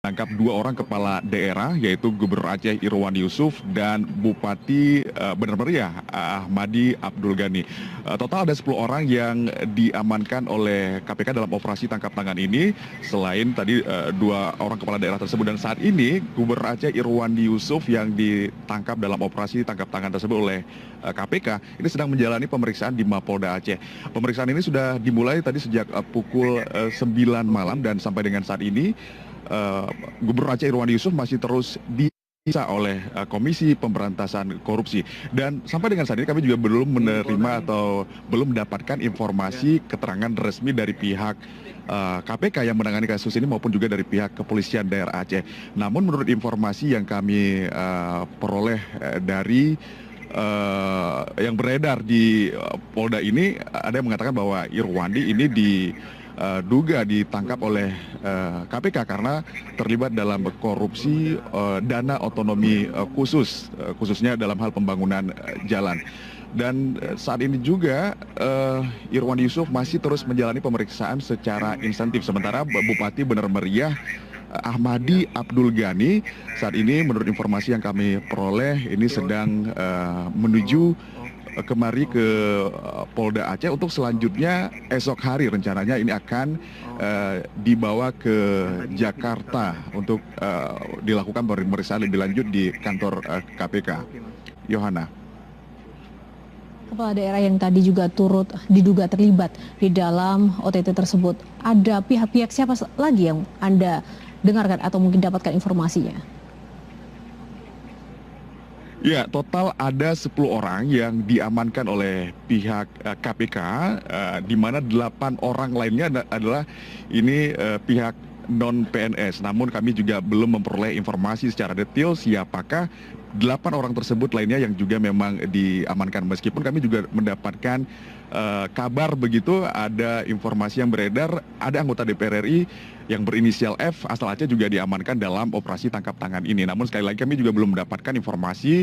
menangkap dua orang kepala daerah, yaitu Gubernur Aceh Irwandi Yusuf dan Bupati Benar Meriah Ahmadi Abdul Ghani. Total ada 10 orang yang diamankan oleh KPK dalam operasi tangkap tangan ini, selain tadi dua orang kepala daerah tersebut. Dan saat ini Gubernur Aceh Irwandi Yusuf yang ditangkap dalam operasi tangkap tangan tersebut oleh KPK ini sedang menjalani pemeriksaan di Mapolda Aceh. Pemeriksaan ini sudah dimulai tadi sejak pukul 9 malam dan sampai dengan saat ini Gubernur Aceh Irwandi Yusuf masih terus diperiksa oleh Komisi Pemberantasan Korupsi. Dan sampai dengan saat ini kami juga belum menerima atau belum mendapatkan informasi keterangan resmi dari pihak KPK yang menangani kasus ini maupun juga dari pihak kepolisian daerah Aceh. Namun menurut informasi yang kami peroleh dari yang beredar di Polda ini, ada yang mengatakan bahwa Irwandi ini diduga ditangkap oleh KPK karena terlibat dalam korupsi dana otonomi khusus, khususnya dalam hal pembangunan jalan. Dan saat ini juga Irwandi Yusuf masih terus menjalani pemeriksaan secara insentif. Sementara Bupati Benar Meriah Ahmadi Abdul Ghani saat ini menurut informasi yang kami peroleh ini sedang menuju kemari ke Polda Aceh untuk selanjutnya esok hari rencananya ini akan dibawa ke Jakarta untuk dilakukan pemeriksaan lebih lanjut di kantor KPK. Yohana. Kepala daerah yang tadi juga turut diduga terlibat di dalam OTT tersebut, ada pihak-pihak siapa lagi yang Anda dengarkan atau mungkin dapatkan informasinya? Ya, total ada 10 orang yang diamankan oleh pihak KPK, di mana 8 orang lainnya adalah ini pihak non-PNS. Namun kami juga belum memperoleh informasi secara detail siapakah 8 orang tersebut lainnya yang juga memang diamankan. Meskipun kami juga mendapatkan kabar begitu, ada informasi yang beredar, ada anggota DPR RI yang berinisial F asal Aceh juga diamankan dalam operasi tangkap tangan ini. Namun sekali lagi kami juga belum mendapatkan informasi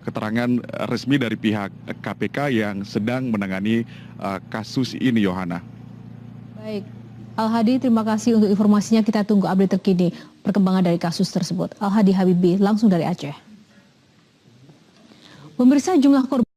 keterangan resmi dari pihak KPK yang sedang menangani kasus ini, Yohana. Baik, Al-Hadi, terima kasih untuk informasinya. Kita tunggu update terkini perkembangan dari kasus tersebut. Al-Hadi Habibi langsung dari Aceh. Pemirsa, jumlah korban